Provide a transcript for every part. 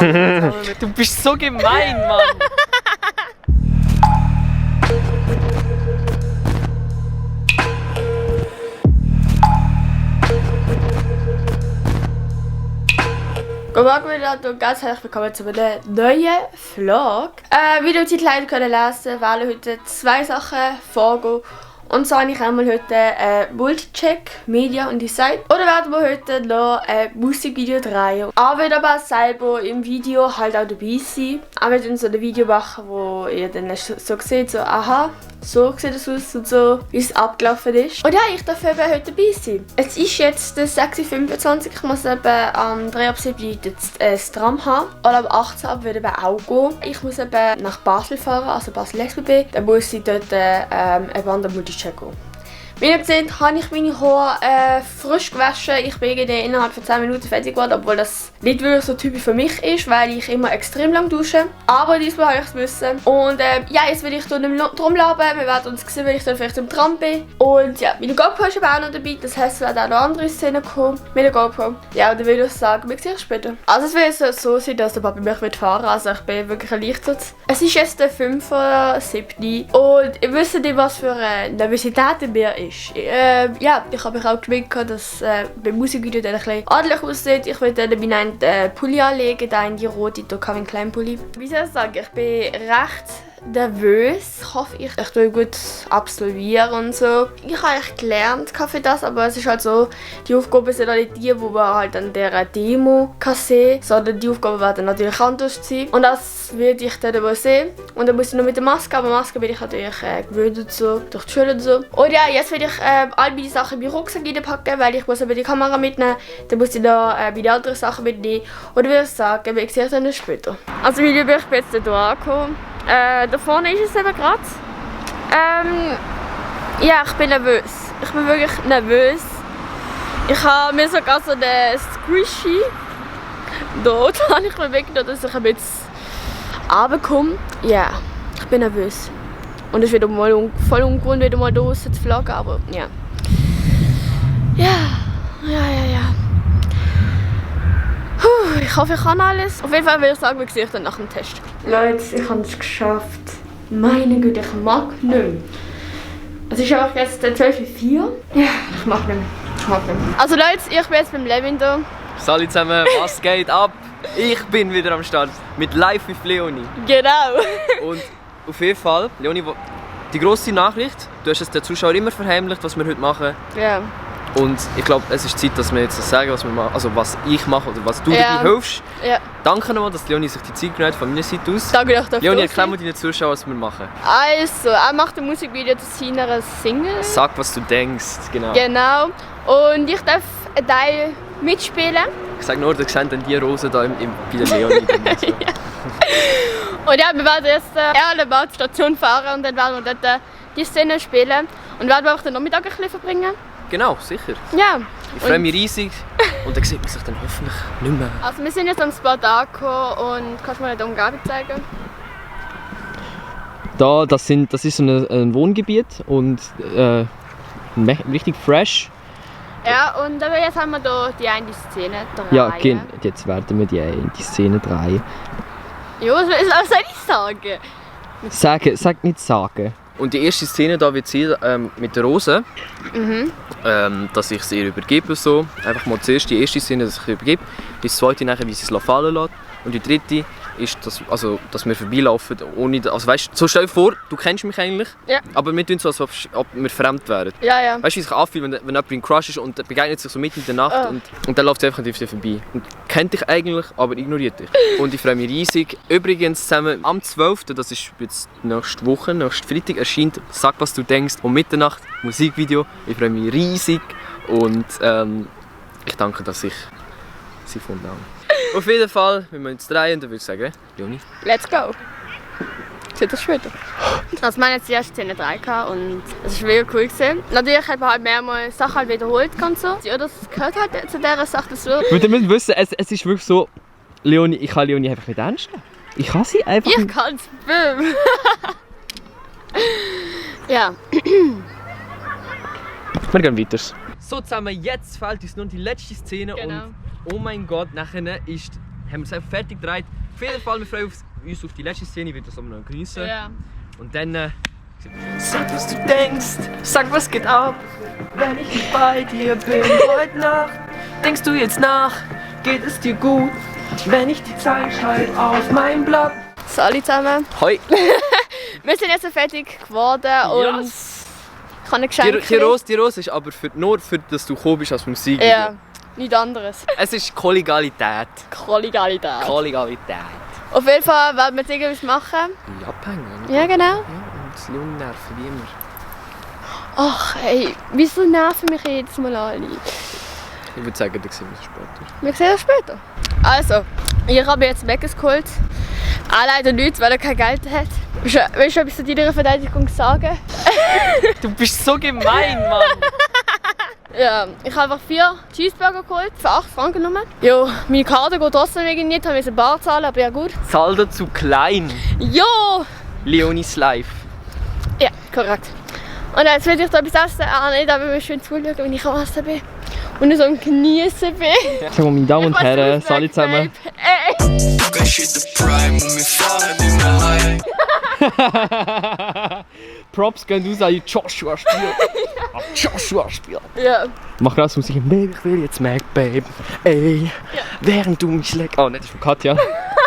Du bist so gemein, Mann! Guten Morgen wieder und ganz herzlich willkommen zu einem neuen Vlog. Wie ihr die Titel können lesen, werden heute zwei Sachen vorgehen. Und zwar habe ich einmal heute Multicheck, Media und Design. Oder werden wir heute noch ein Musikvideo drehen. Er wird aber selber im Video halt auch dabei sein. Er wird dann so ein Video machen, wo ihr dann so seht, so aha, so sieht es aus und so, wie es abgelaufen ist. Und ja, ich darf eben heute dabei sein. Es ist jetzt 6:25 Uhr, ich muss eben am 3:07 Uhr das Tram haben. Und am 18 Uhr wird eben auch gehen. Ich muss eben nach Basel fahren, also Basel-SBB. Dann muss ich dort einen anderen Multicheck gehen. Wie ihr seht, habe ich meine Haare frisch gewaschen. Ich bin innerhalb von 10 Minuten fertig geworden, obwohl das nicht wirklich so typisch für mich ist, weil ich immer extrem lang dusche. Aber diesmal habe ich es wissen. Und ja, jetzt will ich hier nicht mehr rumlaufen. Wir werden uns sehen, wenn ich dann vielleicht im Tram bin. Und ja, meine GoPro ist aber auch noch dabei. Das heisst, es werden auch noch andere Szenen kommen mit der GoPro. Ja, und dann würde ich sagen, wir sehen uns später. Also es wird so sein, dass der Papa mich fahren will. Also ich bin wirklich ein Leichtsitz. Es ist jetzt der 5:07 und ihr wisst nicht, was für eine Nervosität in mir ist. Ja, ich habe mich auch gewöhnt, dass beim Musikvideo dann ein bisschen adelig aussieht. Ich will dann meinen Pulli anlegen, da in die rote Calvin Klein Pulli. Wie soll ich sagen, ich bin recht nervös. Ich hoffe, ich tue gut absolvieren und so. Ich habe eigentlich gelernt für das, aber es ist halt so, die Aufgaben sind nicht die man halt an dieser Demo kann sehen, sondern die Aufgaben werden natürlich anders sein. Und das werde ich dann aber sehen. Und dann muss ich noch mit der Maske, aber Maske bin ich natürlich gewöhnt und so, durch die Schule und so. Und ja, jetzt werde ich all meine Sachen in meinen Rucksack reinpacken, weil ich muss aber die Kamera mitnehmen. Dann muss ich noch meine anderen Sachen mitnehmen. Und ich würde sagen, ich sehe euch dann später. Also wie liebe ich bin jetzt hier angekommen. Da vorne ist es eben gerade. Ja, ich bin nervös. Ich bin wirklich nervös. Ich habe mir sogar so eine Squishy dort habe ich mir weggenommen, dass ich ein bisschen runterkomme. Ja, ich bin nervös. Und es ist wieder mal voll ungewohnt, wieder mal draußen zu vloggen, aber ja. Ja. Ich hoffe, ich kann alles. Auf jeden Fall würde ich sagen, wir sehen uns dann nach dem Test. Leute, ich habe es geschafft. Meine Güte, ich mag nicht mehr. Es ist auch jetzt 12:04 Uhr. Ja, ich mag nicht mehr. Also Leute, ich bin jetzt beim Levin da. Salut zusammen, was geht ab? Ich bin wieder am Start mit Live with Leonie. Genau. Und auf jeden Fall, Leonie, die grosse Nachricht, du hast es den Zuschauern immer verheimlicht, was wir heute machen. Ja. Und ich glaube, es ist Zeit, dass wir jetzt sagen, was wir machen, also was ich mache oder was du dabei hilfst. Ja. Danke nochmal, dass Leonie sich die Zeit genommen hat von meiner Seite aus. Danke auch dafür. Leonie, erklär mal deinen Zuschauern, was wir machen. Also, er macht ein Musikvideo zu seiner Single. Sag, was du denkst, genau. Genau. Und ich darf einen Teil mitspielen. Ich sage nur, ihr seht dann die Rose da bei der Leonie. So. Ja. Und ja, wir werden jetzt eine Bahnstation fahren und dann werden wir dort die Szene spielen. Und werden wir auch den Nachmittag ein bisschen verbringen. Genau, sicher. Ja. Ich freue mich riesig und dann sieht man sich dann hoffentlich nicht mehr. Also wir sind jetzt am Spot angekommen und kannst du mir die Umgebung zeigen? Das ist so ein Wohngebiet und richtig fresh. Ja, und aber jetzt haben wir hier die eine Szene drehen. Ja, jetzt werden wir die Szene drehen. Ja, was soll ich sagen? Sag nicht sagen. Und die erste Szene da wird sein mit der Rose. Dass ich sie ihr übergebe. So. Einfach mal zuerst die erste Szene, dass ich sie übergebe. Die zweite nachher, wie sie es fallen lässt. Und die dritte ist, dass wir vorbeilaufen. Ohne, also weißt, so stell dir vor, du kennst mich eigentlich, aber wir tun so, als ob wir fremd wären. Ja. Weißt du, wie es sich anfühlt, wenn jemand ein Crush ist und begegnet sich so mitten in der Nacht und dann läuft sie einfach an dir vorbei. Und kennt dich eigentlich, aber ignoriert dich. Und ich freue mich riesig. Übrigens zusammen am 12., das ist jetzt nächste Woche, nächsten Freitag, erscheint «Sag, was du denkst» um Mitternacht, Musikvideo. Ich freue mich riesig und ich danke, dass ich sie gefunden habe. Auf jeden Fall, wir müssen jetzt drehen und dann würde ich sagen, Leonie. Let's go! Seht das später. Also wir haben jetzt die erste Szene 3 gehabt und es war mega cool gewesen. Natürlich haben wir halt mehrmals Sachen halt wiederholt und so. Ja, das gehört halt zu dieser Sache dazu. Wir müssen wissen, es ist wirklich so, Leonie, ich kann Leonie einfach nicht ernst nehmen. Ich kann sie einfach nicht. Ich kann's, boom! Ja. Wir gehen weiter. So zusammen, jetzt fehlt uns nur die letzte Szene und oh mein Gott, nachher ist haben wir es einfach fertig gedreht. Auf jeden Fall, wir freuen uns auf die letzte Szene, wird das auch noch genießen. Ja. Und dann... Sag, was du denkst, sag, was geht ab, wenn ich nicht bei dir bin heute Nacht. Denkst du jetzt nach, geht es dir gut, wenn ich die Zeit schreibe auf meinem Blog. So, alle zusammen. Hoi. Wir sind jetzt fertig geworden und Yes. ich habe ein Geschenk. Die Rose ist aber nur für dass du gekommen bist als Musik. Ja, nichts anderes. Es ist Kollegialität. Kollegialität. Kollegialität. Auf jeden Fall werden wir jetzt irgendwas machen. Abhängen. Ja, genau. Ja, und das Leon nerven wie immer. Ach, ey, wieso nerven mich jedes Mal alle? Ich würde sagen, da sehen wir uns später. Wir sehen uns später. Also, ich habe jetzt Meckes geholt. Auch leider nichts, weil er kein Geld hat. Willst du etwas zu deiner Verteidigung sagen? Du bist so gemein, Mann! Ja, ich habe einfach 4 Cheeseburger geholt, für 8 Franken genommen. Jo, meine Karte geht trotzdem irgendwie nicht, ich musste ein Bar zahlen, aber ja gut. Saldo zu klein. Jo! Leonis Life. Ja, korrekt. Und jetzt will ich da etwas essen, nicht, aber wir schön zuschauen, wenn ich am Essen bin. Und so am Genießen bin. Sag mal, meine Damen und Herren, alle zusammen. Props gehen raus an Joshua Spiel. An Joshua Spiel. Ja. Mach gerade Musik. Baby, ich will jetzt Mac, Babe. Ey, Ja. während du mich leckst. Oh, nicht, das ist von Katja.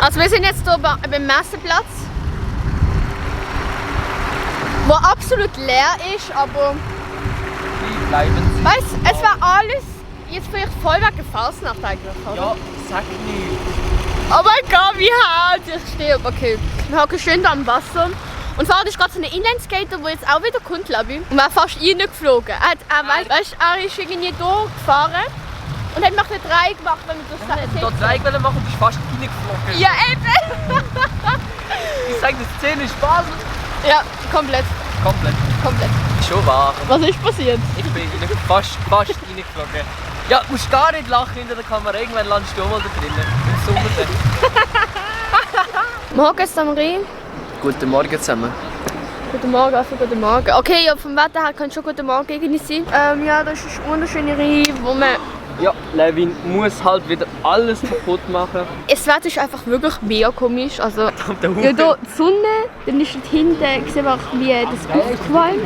Also wir sind jetzt hier beim Messeplatz. Wo absolut leer ist, aber... Bleiben Weißt du, es war alles jetzt vielleicht voll wegen der Fasnacht eigentlich, oder? Ja, sag nicht. Oh mein Gott, wie hart ich stehe. Okay, wir hocken schön da am Wasser. Und vorne ist gerade so ein Inlineskater, der jetzt auch wieder kommt, glaube ich. Und er ist fast reingeflogen. Er ist irgendwie hier gefahren und hat noch eine 3 gemacht, wenn man das sagt. Du hast Dreieck machen und bist fast reingeflogen. Ja, eben! Ich sag, die Szene ist Spaß. Ja, komplett. Komplett. Komplett. Schon wahr. Was ist passiert? Ich bin fast reingeflogen. Ja, du musst gar nicht lachen hinter der Kamera. Irgendwann landest du auch mal da drinnen. Im Sommer dann. Wir hocken jetzt am Rhein. Guten Morgen zusammen. Guten Morgen, einfach guten Morgen. Okay, ja, vom Wetter her kann schon guten Morgen gegen sein. Ja, das ist eine wunderschöne Rhein, wo man... Ja, Levin muss halt wieder alles kaputt machen. Das Wetter ist einfach wirklich mega komisch. Also, Verdammte Hure. ja, hier die Sonne, dann ist dort hinten, sehen wir auch, wie das aufgewalmt.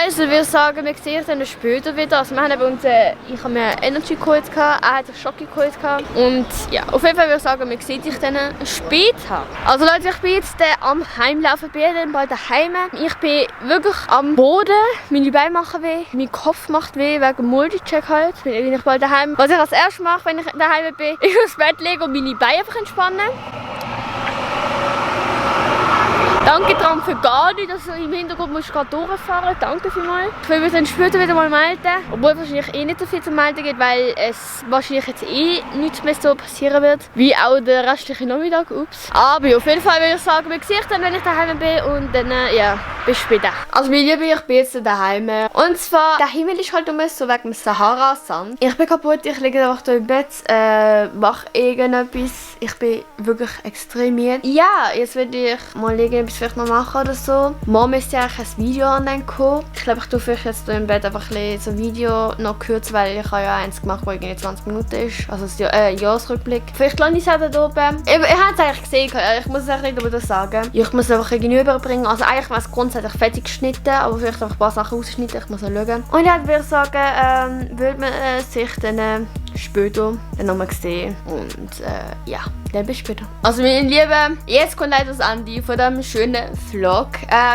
Also, wir sagen, wir sehen uns dann später wieder. Also, wir haben bei uns, ich habe mir Energy geholt, er hat sich Schoki geholt. Und ja, auf jeden Fall würde ich sagen, wir sehen sich dann später. Also Leute, ich bin jetzt am Heimlaufen, bin dann bald daheim. Ich bin wirklich am Boden, meine Beine machen weh, mein Kopf macht weh wegen dem Multicheck halt. Bin ich bald daheim. Was ich als erstes mache, wenn ich daheim bin, ist aufs Bett legen und meine Beine einfach entspannen. Danke Tram für gar nicht, dass du im Hintergrund musst gerade durchfahren. Danke vielmals. Ich will mich dann später wieder mal melden. Obwohl wahrscheinlich nicht so viel zu melden gibt, weil es wahrscheinlich jetzt nichts mehr so passieren wird. Wie auch der restliche Nachmittag. Ups. Aber auf jeden Fall würde ich sagen, wir sehen uns dann, wenn ich daheim bin. Und dann, ja, bis später. Also meine Liebe, ich bin jetzt daheim. Und zwar, der Himmel ist halt so wegen dem Sahara-Sand. Ich bin kaputt, ich liege einfach hier im Bett, mache irgendetwas. Ich bin wirklich extrem müde. Ja, jetzt würde ich mal irgendetwas vielleicht noch machen oder so. Morgen müsste eigentlich ein Video online kommen. Ich glaube, ich tue vielleicht jetzt hier im Bett einfach ein so ein Video noch kürzen, weil ich habe ja eins gemacht, das irgendwie 20 Minuten ist. Also ein Jahresrückblick. Vielleicht lande ich es auch da oben. Ich habe es eigentlich gesehen, ich muss es eigentlich nicht über das sagen. Ich muss es einfach irgendwie überbringen. Also eigentlich war es grundsätzlich fertig geschnitten, aber vielleicht einfach ein paar Sachen ausgeschnitten. Ich muss noch schauen. Und ja, ich würde sagen, würde man sich dann später dann nochmal sehen. Und ja, dann bis später. Also meine Lieben, jetzt kommt leider das Ende von diesem schönen Vlog.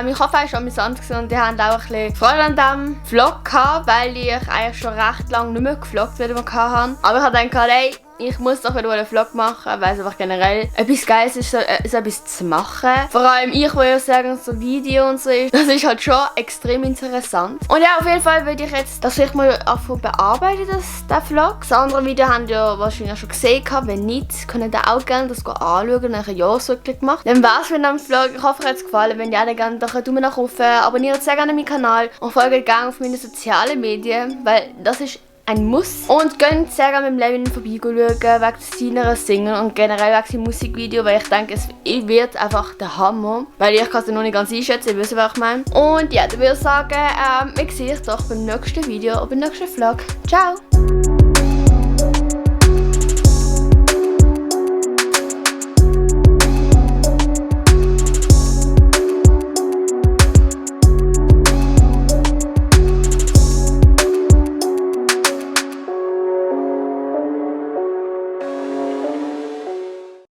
Ich hoffe, es war amüsant und ihr habt auch ein bisschen Freude an diesem Vlog gehabt, weil ich eigentlich schon recht lange nicht mehr gevloggt habe. Aber ich habe gedacht, hey, ich muss doch wieder einen Vlog machen, weil es einfach generell etwas Geiles ist, so etwas zu machen. Vor allem ich, wo ja sagen, so Video und so ist, das ist halt schon extrem interessant. Und ja, auf jeden Fall würde ich jetzt das vielleicht mal bearbeiten, den Vlog. Das andere Video habt ihr wahrscheinlich schon gesehen. Wenn nicht, könnt ihr auch gerne das anschauen und einen Jahresrückblick gemacht. Dann war's mit dem Vlog. Ich hoffe, euch hat es gefallen. Wenn ja, dann gerne doch einen Daumen nach oben. Abonniert sehr gerne meinen Kanal und folgt gerne auf meine sozialen Medien, weil das ist ein Muss. Und könnt sehr gerne mit dem Levin vorbeischauen, wegen seiner Singen und generell wegen seinem Musikvideo, weil ich denke, es wird einfach der Hammer. Weil ich kann es noch nicht ganz einschätzen, ihr wisst, was ich meine. Und ja, dann würde ich sagen, wir sehen uns doch beim nächsten Video und beim nächsten Vlog. Ciao!